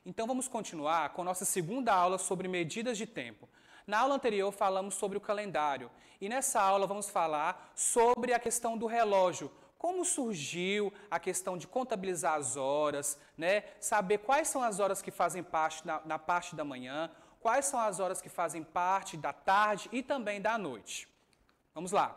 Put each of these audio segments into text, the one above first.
Então vamos continuar com nossa segunda aula sobre medidas de tempo. Na aula anterior falamos sobre o calendário e nessa aula vamos falar sobre a questão do relógio. Como surgiu a questão de contabilizar as horas, né? Saber quais são as horas que fazem parte na parte da manhã, quais são as horas que fazem parte da tarde e também da noite. Vamos lá.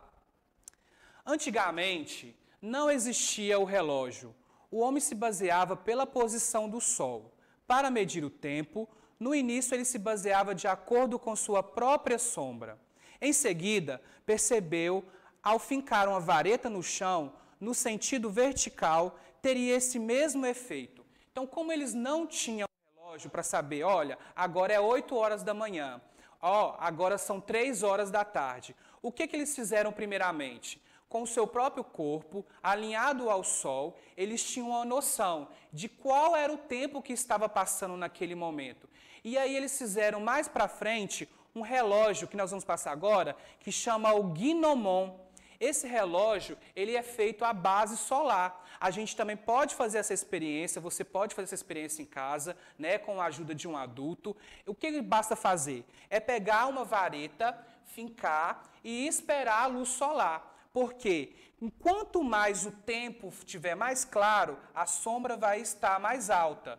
Antigamente, não existia o relógio. O homem se baseava pela posição do sol. Para medir o tempo, no início ele se baseava de acordo com sua própria sombra. Em seguida, percebeu, ao fincar uma vareta no chão, no sentido vertical, teria esse mesmo efeito. Então, como eles não tinham relógio para saber, olha, agora é 8 horas da manhã, agora são 3 horas da tarde. O que eles fizeram primeiramente? Com o seu próprio corpo, alinhado ao sol, eles tinham uma noção de qual era o tempo que estava passando naquele momento. E aí eles fizeram mais para frente um relógio, que nós vamos passar agora, que chama o gnomon. Esse relógio, ele é feito à base solar. A gente também pode fazer essa experiência, você pode fazer essa experiência em casa, né, com a ajuda de um adulto. O que basta fazer? É pegar uma vareta, fincar e esperar a luz solar. Porque enquanto mais o tempo estiver mais claro, a sombra vai estar mais alta.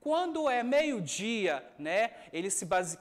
Quando é meio-dia, né,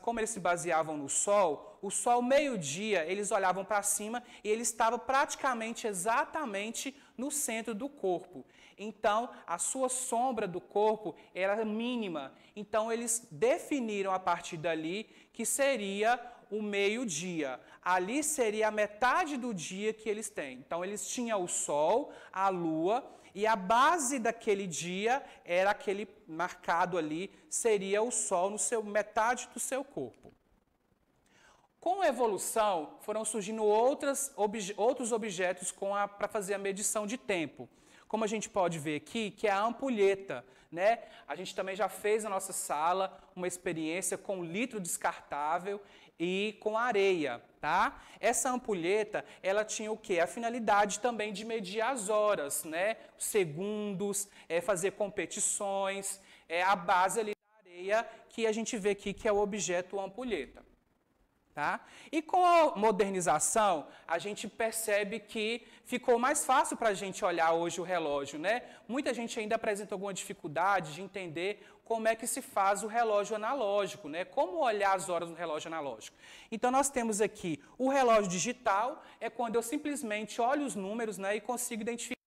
como eles se baseavam no sol, o sol meio-dia, eles olhavam para cima e ele estava praticamente exatamente no centro do corpo. Então, a sua sombra do corpo era mínima. Então, eles definiram a partir dali que seria o meio-dia. Ali seria a metade do dia que eles têm. Então, eles tinham o sol, a lua, e a base daquele dia era aquele marcado ali, seria o sol no metade do seu corpo. Com a evolução, foram surgindo outros objetos para fazer a medição de tempo. Como a gente pode ver aqui, que é a ampulheta, né? A gente também já fez na nossa sala uma experiência com litro descartável e com areia, tá? Essa ampulheta, ela tinha o quê? A finalidade também de medir as horas, né? Segundos, fazer competições, a base ali da areia que a gente vê aqui que é o objeto ampulheta. Tá? E com a modernização, a gente percebe que ficou mais fácil para a gente olhar hoje o relógio, né? Muita gente ainda apresenta alguma dificuldade de entender como é que se faz o relógio analógico, né? Como olhar as horas no relógio analógico. Então, nós temos aqui o relógio digital, é quando eu simplesmente olho os números, né, e consigo identificar.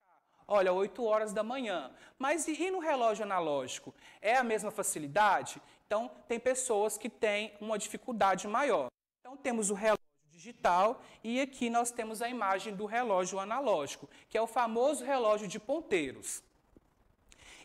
Olha, 8 horas da manhã. Mas e no relógio analógico? É a mesma facilidade? Então, tem pessoas que têm uma dificuldade maior. Então, temos o relógio digital e aqui nós temos a imagem do relógio analógico, que é o famoso relógio de ponteiros.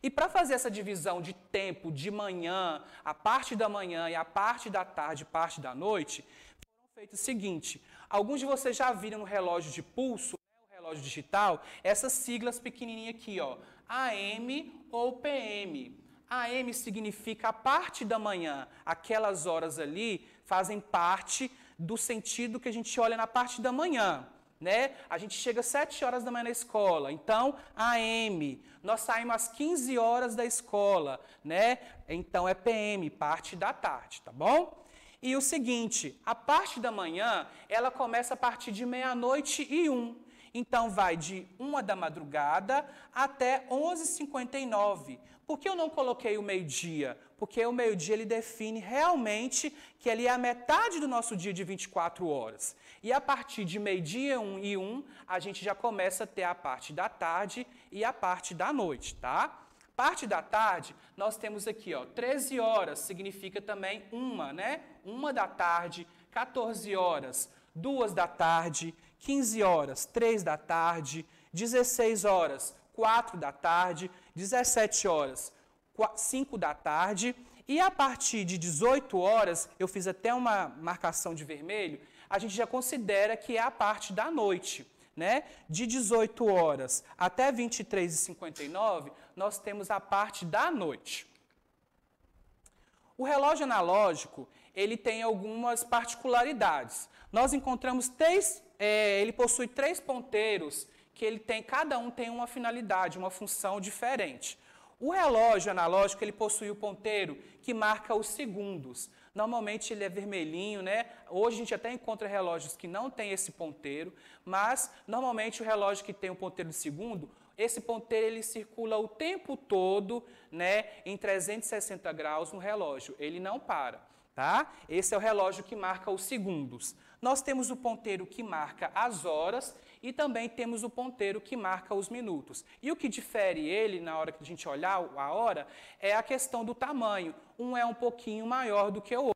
E para fazer essa divisão de tempo de manhã, a parte da manhã e a parte da tarde, parte da noite, foram feitos o seguinte: alguns de vocês já viram no relógio de pulso, né, o relógio digital, essas siglas pequenininhas aqui, ó, AM ou PM. AM significa a parte da manhã, aquelas horas ali fazem parte do sentido que a gente olha na parte da manhã, né? A gente chega às 7 horas da manhã na escola, então AM, nós saímos às 15 horas da escola, né? Então é PM, parte da tarde, tá bom? E o seguinte, a parte da manhã, ela começa a partir de 00:01. Então, vai de 1 da madrugada até 11h59. Por que eu não coloquei o meio-dia? Porque o meio-dia ele define realmente que ele é a metade do nosso dia de 24 horas. E a partir de meio-dia e 1, a gente já começa a ter a parte da tarde e a parte da noite, tá? Parte da tarde, nós temos aqui, ó, 13 horas, significa também 1, né? 1 da tarde, 14 horas, 2 da tarde, 15 horas, 3 da tarde, 16 horas, 4 da tarde, 17 horas, 5 da tarde. E a partir de 18 horas, eu fiz até uma marcação de vermelho, a gente já considera que é a parte da noite, né? De 18 horas até 23h59, nós temos a parte da noite. O relógio analógico, ele tem algumas particularidades. Nós encontramos ele possui 3 ponteiros, que cada um tem uma finalidade, uma função diferente. O relógio analógico, ele possui o ponteiro que marca os segundos. Normalmente ele é vermelhinho, né? Hoje a gente até encontra relógios que não tem esse ponteiro, mas normalmente o relógio que tem o ponteiro de segundo, esse ponteiro ele circula o tempo todo, né, em 360 graus no relógio. Ele não para, tá? Esse é o relógio que marca os segundos. Nós temos o ponteiro que marca as horas e também temos o ponteiro que marca os minutos. E o que difere ele, na hora que a gente olhar a hora, é a questão do tamanho. Um é um pouquinho maior do que o outro.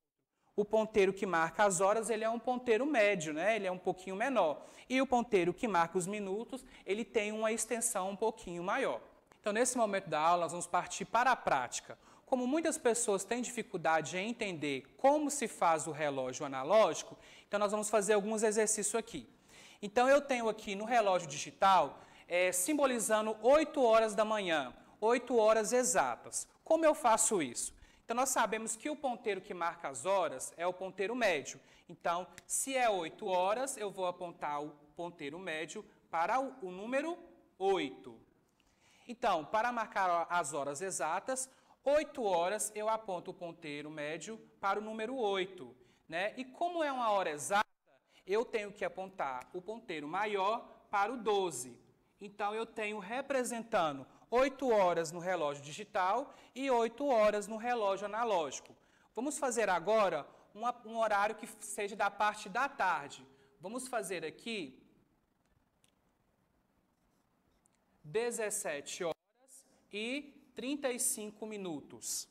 O ponteiro que marca as horas, ele é um ponteiro médio, né? Ele é um pouquinho menor. E o ponteiro que marca os minutos, ele tem uma extensão um pouquinho maior. Então, nesse momento da aula, nós vamos partir para a prática. Como muitas pessoas têm dificuldade em entender como se faz o relógio analógico, então nós vamos fazer alguns exercícios aqui. Então, eu tenho aqui no relógio digital, simbolizando 8 horas da manhã, 8 horas exatas. Como eu faço isso? Então, nós sabemos que o ponteiro que marca as horas é o ponteiro médio. Então, se é 8 horas, eu vou apontar o ponteiro médio para o número 8. Então, para marcar as horas exatas, 8 horas eu aponto o ponteiro médio para o número 8. Né? E como é uma hora exata, eu tenho que apontar o ponteiro maior para o 12. Então, eu tenho representando 8 horas no relógio digital e 8 horas no relógio analógico. Vamos fazer agora um horário que seja da parte da tarde. Vamos fazer aqui 17 horas e 35 minutos.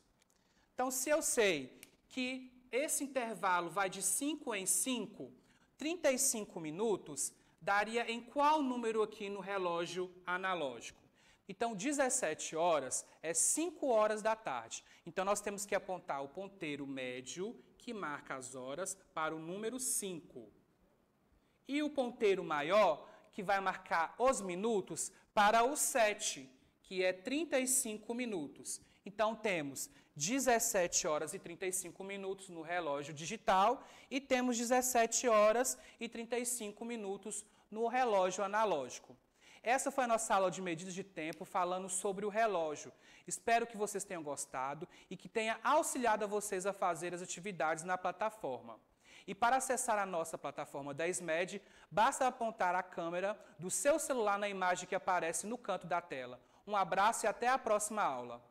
Então, se eu sei que esse intervalo vai de 5 em 5, 35 minutos daria em qual número aqui no relógio analógico? Então, 17 horas é 5 horas da tarde. Então, nós temos que apontar o ponteiro médio, que marca as horas, para o número 5. E o ponteiro maior, que vai marcar os minutos, para o 7, que é 35 minutos. Então, temos 17 horas e 35 minutos no relógio digital e temos 17 horas e 35 minutos no relógio analógico. Essa foi a nossa aula de medidas de tempo falando sobre o relógio. Espero que vocês tenham gostado e que tenha auxiliado a vocês a fazer as atividades na plataforma. E para acessar a nossa plataforma da SMED, basta apontar a câmera do seu celular na imagem que aparece no canto da tela. Um abraço e até a próxima aula.